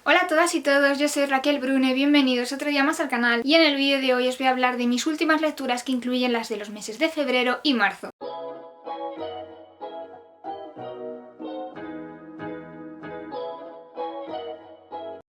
Hola a todas y todos, yo soy Raquel Brune, bienvenidos otro día más al canal y en el vídeo de hoy os voy a hablar de mis últimas lecturas que incluyen las de los meses de febrero y marzo.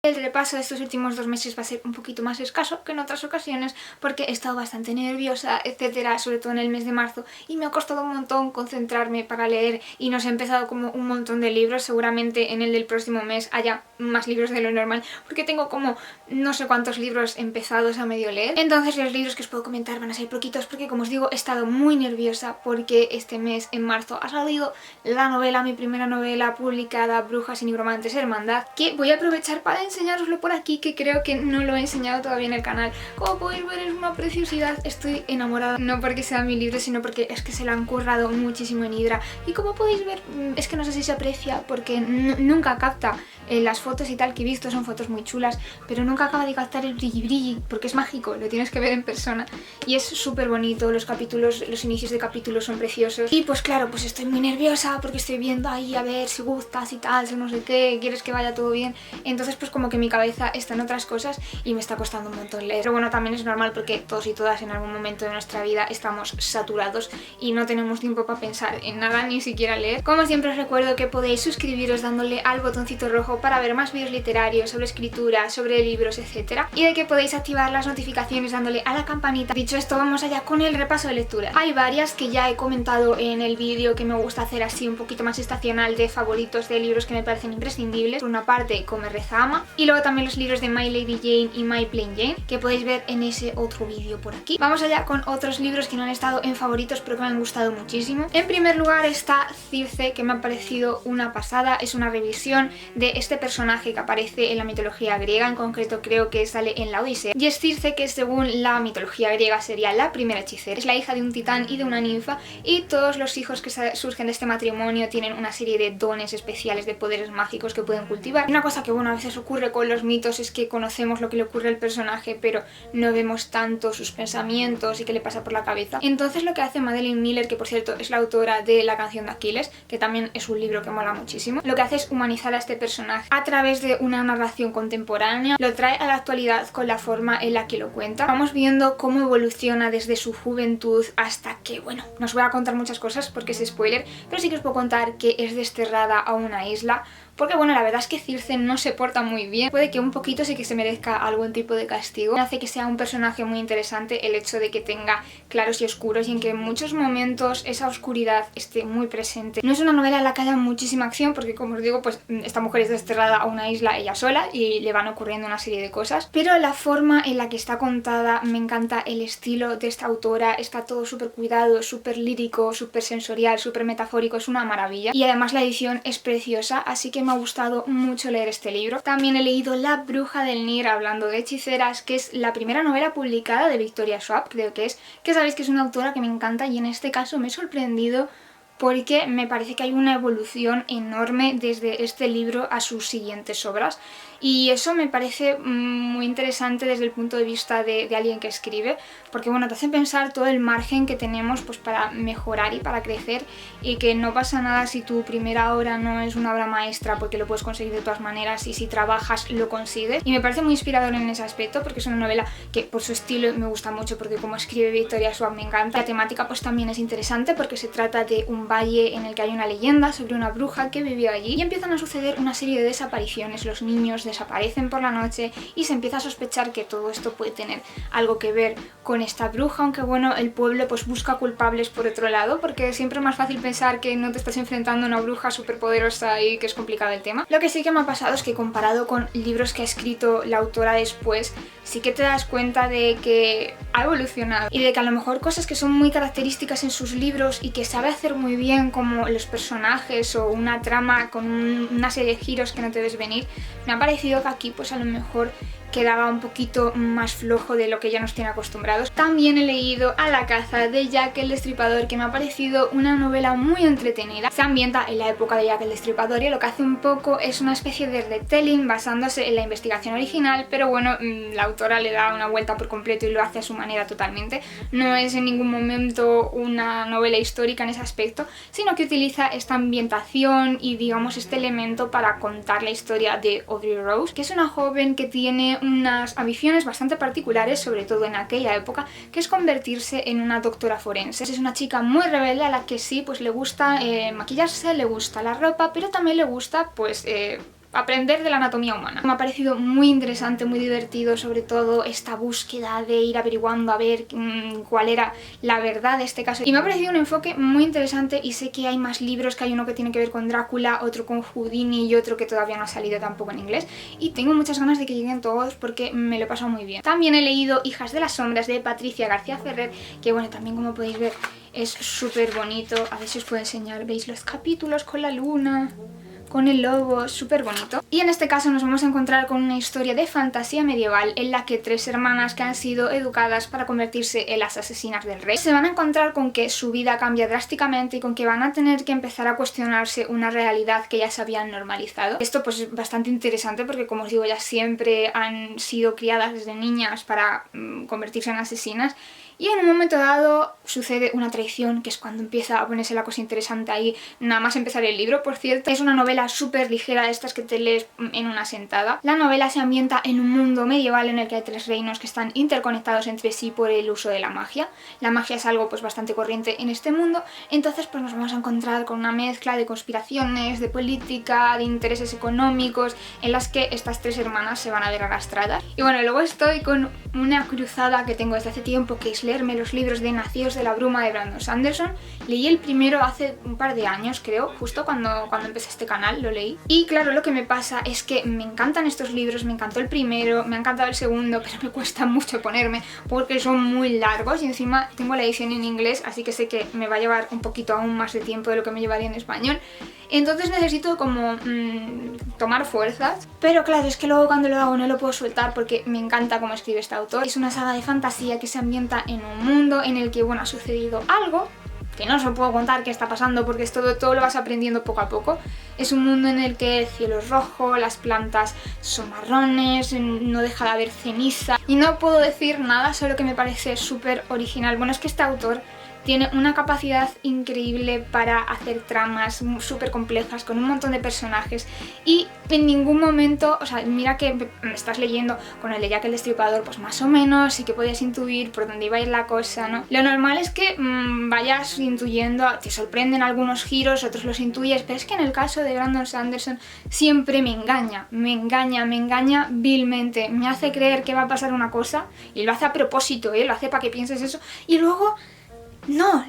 El repaso de estos últimos 2 meses va a ser un poquito más escaso que en otras ocasiones porque he estado bastante nerviosa, etcétera, sobre todo en el mes de marzo, y me ha costado un montón concentrarme para leer y nos he empezado como un montón de libros. Seguramente en el del próximo mes haya más libros de lo normal porque tengo como no sé cuántos libros empezados a medio leer. Entonces los libros que os puedo comentar van a ser poquitos porque, como os digo, he estado muy nerviosa porque este mes, en marzo, ha salido la novela, mi primera novela publicada, Brujas y Nigromantes Hermandad, que voy a aprovechar para enseñároslo por aquí, que creo que no lo he enseñado todavía en el canal. Como podéis ver, es una preciosidad, estoy enamorada, no porque sea mi libro, sino porque es que se lo han currado muchísimo en Hydra, y como podéis ver, es que no sé si se aprecia porque nunca capta las fotos y tal que he visto, son fotos muy chulas, pero nunca acaba de captar el brilli brilli, porque es mágico, lo tienes que ver en persona, y es súper bonito. Los capítulos, los inicios de capítulos son preciosos, y pues claro, pues estoy muy nerviosa porque estoy viendo ahí a ver si gustas y tal, si no sé qué, quieres que vaya todo bien. Entonces pues como que mi cabeza está en otras cosas y me está costando un montón leer. Pero bueno, también es normal porque todos y todas en algún momento de nuestra vida estamos saturados y no tenemos tiempo para pensar en nada, ni siquiera leer. Como siempre os recuerdo que podéis suscribiros dándole al botoncito rojo para ver más vídeos literarios, sobre escritura, sobre libros, etcétera, y de que podéis activar las notificaciones dándole a la campanita. Dicho esto, vamos allá con el repaso de lectura. Hay varias que ya he comentado en el vídeo que me gusta hacer así un poquito más estacional, de favoritos de libros que me parecen imprescindibles. Por una parte, Come, Reza, Ama, y luego también los libros de My Lady Jane y My Plain Jane, que podéis ver en ese otro vídeo por aquí. Vamos allá con otros libros que no han estado en favoritos pero que me han gustado muchísimo. En primer lugar está Circe, que me ha parecido una pasada. Es una revisión de este personaje que aparece en la mitología griega, en concreto creo que sale en la Odisea, y es Circe, que según la mitología griega sería la primera hechicera. Es la hija de un titán y de una ninfa, y todos los hijos que surgen de este matrimonio tienen una serie de dones especiales, de poderes mágicos que pueden cultivar. Una cosa que bueno, a veces ocurre con los mitos es que conocemos lo que le ocurre al personaje pero no vemos tanto sus pensamientos y qué le pasa por la cabeza. Entonces lo que hace Madeline Miller, que por cierto es la autora de La canción de Aquiles, que también es un libro que mola muchísimo, lo que hace es humanizar a este personaje a través de una narración contemporánea, lo trae a la actualidad con la forma en la que lo cuenta. Vamos viendo cómo evoluciona desde su juventud hasta que, bueno, no os voy a contar muchas cosas porque es spoiler, pero sí que os puedo contar que es desterrada a una isla porque bueno, la verdad es que Circe no se porta muy bien. Puede que un poquito sí que se merezca algún tipo de castigo. Hace que sea un personaje muy interesante el hecho de que tenga claros y oscuros y en que en muchos momentos esa oscuridad esté muy presente. No es una novela en la que haya muchísima acción porque, como os digo, pues esta mujer es desterrada a una isla ella sola y le van ocurriendo una serie de cosas, pero la forma en la que está contada me encanta. El estilo de esta autora está todo súper cuidado, súper lírico, súper sensorial, súper metafórico, es una maravilla, y además la edición es preciosa, así que me ha gustado mucho leer este libro. También he leído La bruja del Nir, hablando de hechiceras, que es la primera novela publicada de Victoria Schwab, creo que sabéis que es una autora que me encanta, y en este caso me he sorprendido porque me parece que hay una evolución enorme desde este libro a sus siguientes obras, y eso me parece muy interesante desde el punto de vista de alguien que escribe, porque bueno, te hace pensar todo el margen que tenemos pues para mejorar y para crecer, y que no pasa nada si tu primera obra no es una obra maestra porque lo puedes conseguir de todas maneras, y si trabajas lo consigues. Y me parece muy inspirador en ese aspecto porque es una novela que por su estilo me gusta mucho, porque como escribe Victoria Schwab me encanta. La temática pues también es interesante porque se trata de un valle en el que hay una leyenda sobre una bruja que vivió allí, y empiezan a suceder una serie de desapariciones. Los niños desaparecen por la noche y se empieza a sospechar que todo esto puede tener algo que ver con esta bruja, aunque bueno, el pueblo pues busca culpables por otro lado, porque siempre es más fácil pensar que no te estás enfrentando a una bruja superpoderosa y que es complicado el tema. Lo que sí que me ha pasado es que, comparado con libros que ha escrito la autora después, sí que te das cuenta de que ha evolucionado y de que a lo mejor cosas que son muy características en sus libros y que sabe hacer muy bien, como los personajes o una trama con una serie de giros que no te ves venir, me ha parecido que aquí pues a lo mejor quedaba un poquito más flojo de lo que ya nos tiene acostumbrados. También he leído A la caza de Jack el Destripador, que me ha parecido una novela muy entretenida. Se ambienta en la época de Jack el Destripador y lo que hace un poco es una especie de retelling basándose en la investigación original, pero bueno, la autora le da una vuelta por completo y lo hace a su manera totalmente. No es en ningún momento una novela histórica en ese aspecto, sino que utiliza esta ambientación y digamos este elemento para contar la historia de Audrey Rose, que es una joven que tiene unas ambiciones bastante particulares, sobre todo en aquella época, que es convertirse en una doctora forense. Es una chica muy rebelde a la que sí, pues le gusta maquillarse, le gusta la ropa, pero también le gusta pues aprender de la anatomía humana. Me ha parecido muy interesante, muy divertido, sobre todo esta búsqueda de ir averiguando a ver cuál era la verdad de este caso. Y me ha parecido un enfoque muy interesante y sé que hay más libros, que hay uno que tiene que ver con Drácula, otro con Houdini y otro que todavía no ha salido tampoco en inglés. Y tengo muchas ganas de que lleguen todos porque me lo he pasado muy bien. También he leído Hijas de las sombras de Patricia García Ferrer, que bueno, también como podéis ver es súper bonito. A ver si os puedo enseñar, ¿veis los capítulos con la luna? Con el lobo, súper bonito. Y en este caso nos vamos a encontrar con una historia de fantasía medieval en la que 3 hermanas que han sido educadas para convertirse en las asesinas del rey se van a encontrar con que su vida cambia drásticamente y con que van a tener que empezar a cuestionarse una realidad que ya se habían normalizado. Esto pues es bastante interesante porque, como os digo, ya siempre han sido criadas desde niñas para convertirse en asesinas. Y en un momento dado sucede una traición, que es cuando empieza a ponerse la cosa interesante ahí, nada más empezar el libro, por cierto. Es una novela súper ligera, de estas que te lees en una sentada. La novela se ambienta en un mundo medieval en el que hay 3 reinos que están interconectados entre sí por el uso de la magia. La magia es algo pues bastante corriente en este mundo, entonces pues nos vamos a encontrar con una mezcla de conspiraciones, de política, de intereses económicos, en las que estas 3 hermanas se van a ver arrastradas. Y bueno, luego estoy con una cruzada que tengo desde hace tiempo, que es leerme los libros de Nacidos de la Bruma de Brandon Sanderson. Leí el primero hace un par de años, creo, justo cuando empecé este canal lo leí. Y claro, lo que me pasa es que me encantan estos libros, me encantó el primero, me ha encantado el segundo, pero me cuesta mucho ponerme porque son muy largos y encima tengo la edición en inglés, así que sé que me va a llevar un poquito aún más de tiempo de lo que me llevaría en español. Entonces necesito como tomar fuerzas, pero claro, es que luego cuando lo hago no lo puedo soltar porque me encanta cómo escribe este autor. Es una saga de fantasía que se ambienta en un mundo en el que, bueno, ha sucedido algo que no os lo puedo contar qué está pasando porque es todo lo vas aprendiendo poco a poco. Es un mundo en el que el cielo es rojo, las plantas son marrones, no deja de haber ceniza y no puedo decir nada, solo que me parece súper original. Bueno, es que este autor tiene una capacidad increíble para hacer tramas súper complejas con un montón de personajes y en ningún momento, o sea, mira que me estás leyendo con el de Jack el Destripador, pues más o menos sí que podías intuir por dónde iba a ir la cosa, ¿no? Lo normal es que vayas intuyendo, te sorprenden algunos giros, otros los intuyes, pero es que en el caso de Brandon Sanderson siempre me engaña vilmente, me hace creer que va a pasar una cosa y lo hace a propósito, lo hace para que pienses eso y luego no.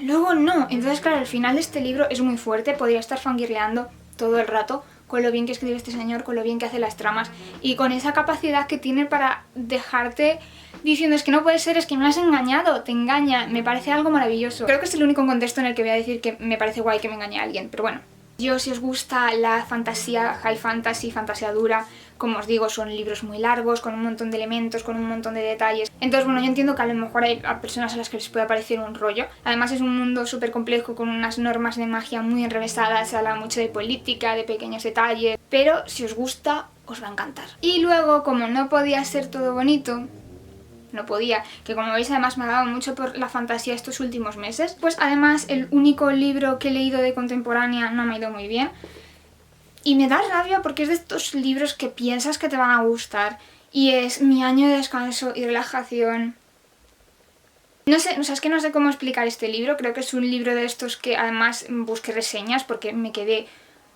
Entonces claro, el final de este libro es muy fuerte, podría estar fangirleando todo el rato con lo bien que escribe este señor, con lo bien que hace las tramas y con esa capacidad que tiene para dejarte diciendo es que no puede ser, es que me has engañado, te engaña, me parece algo maravilloso. Creo que es el único contexto en el que voy a decir que me parece guay que me engañe a alguien, pero bueno. Yo, si os gusta la fantasía, high fantasy, fantasía dura, como os digo, son libros muy largos, con un montón de elementos, con un montón de detalles. Entonces, bueno, yo entiendo que a lo mejor hay personas a las que les puede parecer un rollo. Además es un mundo súper complejo, con unas normas de magia muy enrevesadas, se habla mucho de política, de pequeños detalles, pero si os gusta, os va a encantar. Y luego, como no podía ser todo bonito, no podía, que como veis además me ha dado mucho por la fantasía estos últimos meses, pues además el único libro que he leído de contemporánea no me ha ido muy bien y me da rabia porque es de estos libros que piensas que te van a gustar y es Mi año de descanso y relajación. No sé, o sea, es que no sé cómo explicar este libro, creo que es un libro de estos que además busqué reseñas porque me quedé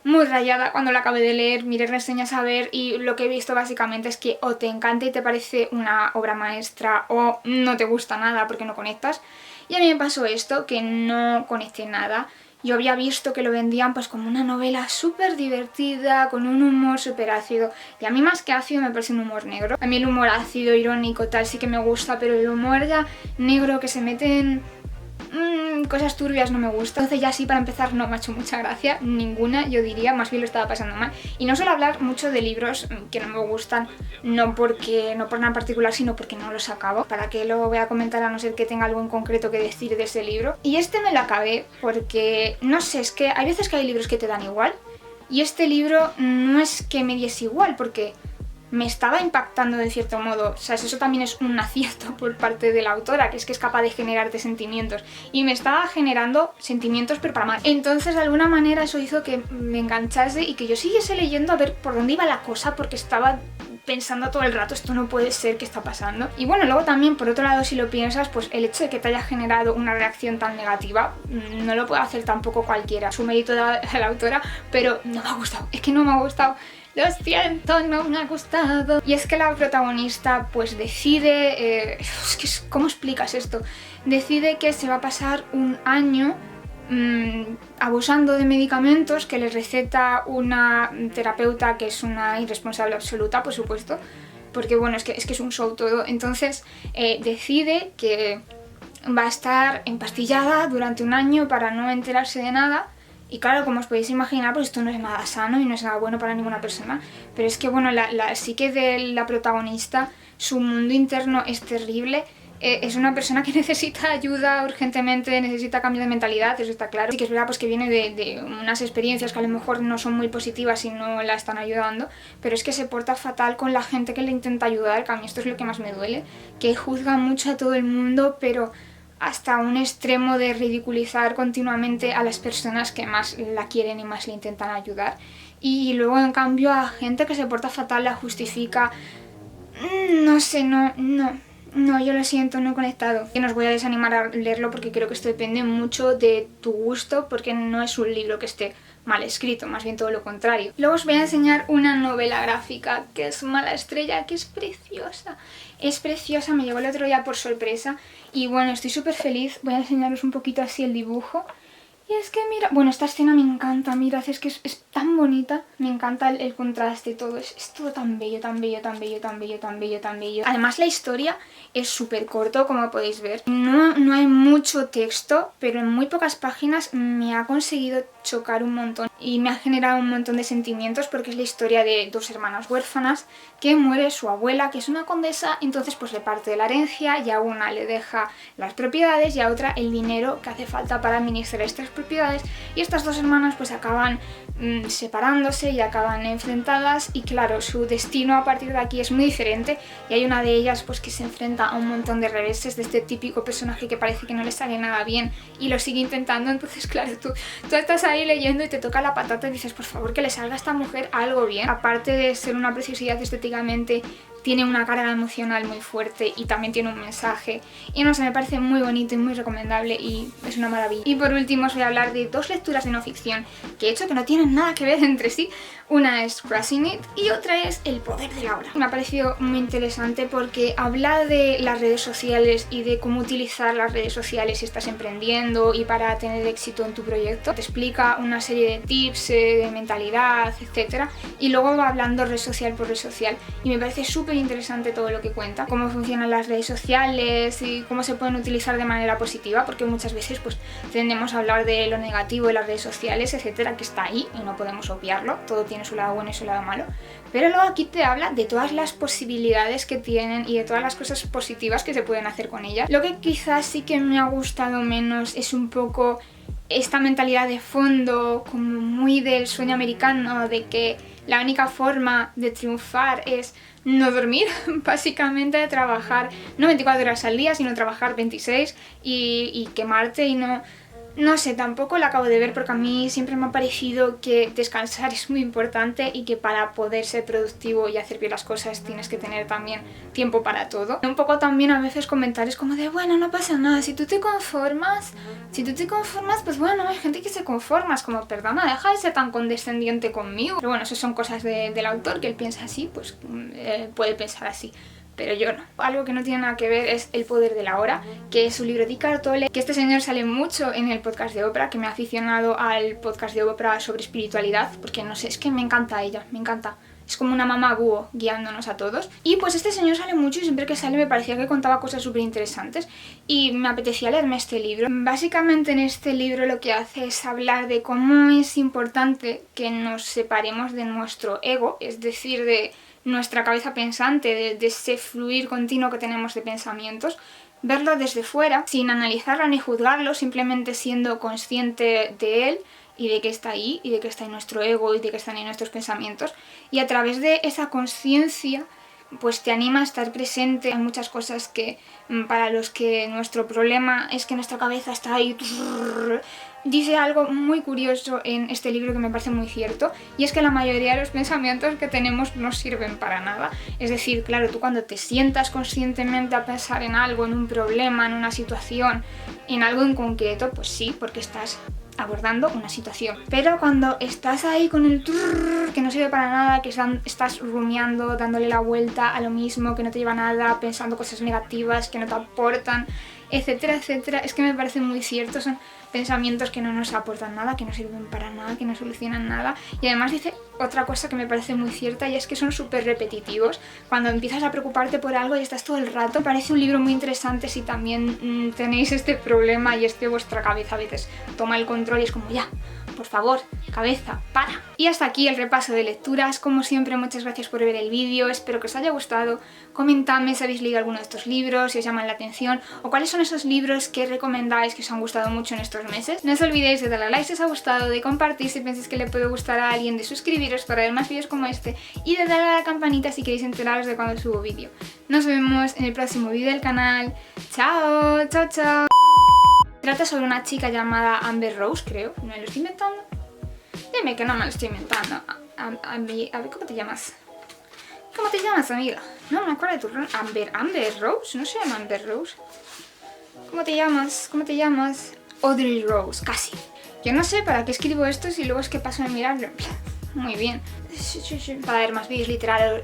muy rayada cuando lo acabé de leer, miré reseñas a ver y lo que he visto básicamente es que o te encanta y te parece una obra maestra o no te gusta nada porque no conectas. Y a mí me pasó esto, que no conecté nada. Yo había visto que lo vendían pues como una novela súper divertida, con un humor súper ácido. Y a mí más que ácido me parece un humor negro. A mí el humor ácido, irónico, tal sí que me gusta, pero el humor ya negro que se meten cosas turbias no me gustan. Entonces ya sí, para empezar, no me ha hecho mucha gracia, ninguna, yo diría, más bien lo estaba pasando mal. Y no suelo hablar mucho de libros que no me gustan, no por nada en particular, sino porque no los acabo. ¿Para qué lo voy a comentar a no ser que tenga algo en concreto que decir de ese libro? Y este me lo acabé porque, no sé, es que hay veces que hay libros que te dan igual, y este libro no es que me diese igual, porque me estaba impactando de cierto modo. O sea, eso también es un acierto por parte de la autora, que es capaz de generarte sentimientos. Y me estaba generando sentimientos, pero para mal. Entonces, de alguna manera, eso hizo que me enganchase y que yo siguiese leyendo a ver por dónde iba la cosa, porque estaba pensando todo el rato, esto no puede ser, ¿qué está pasando? Y bueno, luego también, por otro lado, si lo piensas, pues el hecho de que te haya generado una reacción tan negativa, no lo puede hacer tampoco cualquiera. Su mérito de la autora, pero no me ha gustado. Es que no me ha gustado. Lo siento, no me ha gustado. Y es que la protagonista pues decide... ¿cómo explicas esto? Decide que se va a pasar un año abusando de medicamentos que le receta una terapeuta que es una irresponsable absoluta, por supuesto. Porque bueno, es que es un show todo. Entonces decide que va a estar empastillada durante un año para no enterarse de nada. Y claro, como os podéis imaginar, pues esto no es nada sano y no es nada bueno para ninguna persona. Pero es que, bueno, la psique de la protagonista, su mundo interno es terrible. Es una persona que necesita ayuda urgentemente, necesita cambio de mentalidad, eso está claro. Sí que es verdad pues, que viene de unas experiencias que a lo mejor no son muy positivas y no la están ayudando, pero es que se porta fatal con la gente que le intenta ayudar, que a mí esto es lo que más me duele, que juzga mucho a todo el mundo, pero hasta un extremo de ridiculizar continuamente a las personas que más la quieren y más le intentan ayudar. Y luego, en cambio, a gente que se porta fatal la justifica. No sé, no, yo lo siento, no he conectado. Y no os voy a desanimar a leerlo porque creo que esto depende mucho de tu gusto, porque no es un libro que esté mal escrito, más bien todo lo contrario. Luego os voy a enseñar una novela gráfica que es Mala Estrella, que es preciosa. Es preciosa, me llegó el otro día por sorpresa y bueno, estoy súper feliz. Voy a enseñaros un poquito así el dibujo. Y es que mira, bueno, esta escena me encanta, mirad, es que es tan bonita, me encanta el contraste, todo, es todo tan bello, tan bello, tan bello, tan bello, tan bello, tan bello. Además la historia es súper corto, como podéis ver, no hay mucho texto, pero en muy pocas páginas me ha conseguido chocar un montón y me ha generado un montón de sentimientos porque es la historia de dos hermanas huérfanas que muere su abuela, que es una condesa, entonces pues le parte de la herencia y a una le deja las propiedades y a otra el dinero que hace falta para administrar estas propiedades, y estas dos hermanas pues acaban separándose y acaban enfrentadas y claro, su destino a partir de aquí es muy diferente y hay una de ellas pues que se enfrenta a un montón de reveses de este típico personaje que parece que no le sale nada bien y lo sigue intentando, entonces claro, tú estás ahí leyendo y te toca la patata y dices por favor que le salga a esta mujer algo bien, aparte de ser una preciosidad estéticamente, tiene una carga emocional muy fuerte y también tiene un mensaje y no sé, me parece muy bonito y muy recomendable y es una maravilla. Y por último os voy a hablar de dos lecturas de no ficción que he hecho que no tienen nada que ver entre sí. Una es Crushing It y otra es El poder de la hora. Me ha parecido muy interesante porque habla de las redes sociales y de cómo utilizar las redes sociales si estás emprendiendo y para tener éxito en tu proyecto. Te explica una serie de tips de mentalidad, etcétera, y luego va hablando red social por red social y me parece súper interesante todo lo que cuenta, cómo funcionan las redes sociales y cómo se pueden utilizar de manera positiva, porque muchas veces pues tendemos a hablar de lo negativo de las redes sociales, etcétera, que está ahí y no podemos obviarlo, todo tiene su lado bueno y su lado malo, pero luego aquí te habla de todas las posibilidades que tienen y de todas las cosas positivas que se pueden hacer con ellas. Lo que quizás sí que me ha gustado menos es un poco esta mentalidad de fondo, como muy del sueño americano, de que la única forma de triunfar es no dormir, básicamente trabajar no 24 horas al día, sino trabajar 26 y quemarte y no sé, tampoco la acabo de ver porque a mí siempre me ha parecido que descansar es muy importante y que para poder ser productivo y hacer bien las cosas tienes que tener también tiempo para todo. Un poco también a veces comentarios como de bueno, no pasa nada, si tú te conformas, pues bueno, hay gente que se conforma, es como perdona, deja de ser tan condescendiente conmigo. Pero bueno, eso son cosas del autor, que él piensa así, pues puede pensar así. Pero yo no. Algo que no tiene nada que ver es El poder de la hora, que es un libro de Eckhart Tolle, que este señor sale mucho en el podcast de Oprah, que me ha aficionado al podcast de Oprah sobre espiritualidad, porque no sé, es que me encanta ella, me encanta. Es como una mamá búho guiándonos a todos. Y pues este señor sale mucho y siempre que sale me parecía que contaba cosas súper interesantes y me apetecía leerme este libro. Básicamente en este libro lo que hace es hablar de cómo es importante que nos separemos de nuestro ego, es decir, de nuestra cabeza pensante, de ese fluir continuo que tenemos de pensamientos, verlo desde fuera, sin analizarlo ni juzgarlo, simplemente siendo consciente de él y de que está ahí, y de que está en nuestro ego, y de que están en nuestros pensamientos. Y a través de esa conciencia, pues te anima a estar presente. Hay muchas cosas que, para los que nuestro problema es que nuestra cabeza está ahí. Dice algo muy curioso en este libro que me parece muy cierto, y es que la mayoría de los pensamientos que tenemos no sirven para nada. Es decir, claro, tú cuando te sientas conscientemente a pensar en algo, en un problema, en una situación, en algo en concreto, pues sí, porque estás abordando una situación. Pero cuando estás ahí con el que no sirve para nada, que estás rumiando, dándole la vuelta a lo mismo, que no te lleva a nada, pensando cosas negativas que no te aportan, etcétera, etcétera, es que me parece muy cierto. Son pensamientos que no nos aportan nada, que no sirven para nada, que no solucionan nada. Y además dice otra cosa que me parece muy cierta, y es que son súper repetitivos. Cuando empiezas a preocuparte por algo y estás todo el rato, parece un libro muy interesante si también tenéis este problema y es que vuestra cabeza a veces toma el control y es como ya, por favor, cabeza, para. Y hasta aquí el repaso de lecturas. Como siempre, muchas gracias por ver el vídeo, espero que os haya gustado. Comentadme si habéis leído alguno de estos libros, si os llaman la atención, o cuáles son esos libros que recomendáis que os han gustado mucho en estos meses. No os olvidéis de darle a like si os ha gustado, de compartir si pensáis que le puede gustar a alguien, de suscribiros para ver más vídeos como este y de darle a la campanita si queréis enteraros de cuando subo vídeo. Nos vemos en el próximo vídeo del canal. ¡Chao! ¡Chao, chao! Trata sobre una chica llamada Amber Rose, creo. ¿Me lo estoy inventando? Dime que no me lo estoy inventando. A ver, ¿cómo te llamas? ¿Cómo te llamas, amiga? No me acuerdo de tu nombre. Amber Rose, no se llama Amber Rose. ¿Cómo te llamas? ¿Cómo te llamas? Audrey Rose, casi. Yo no sé para qué escribo esto si luego es que paso de mirarlo. Muy bien. Para ver más vídeos literarios.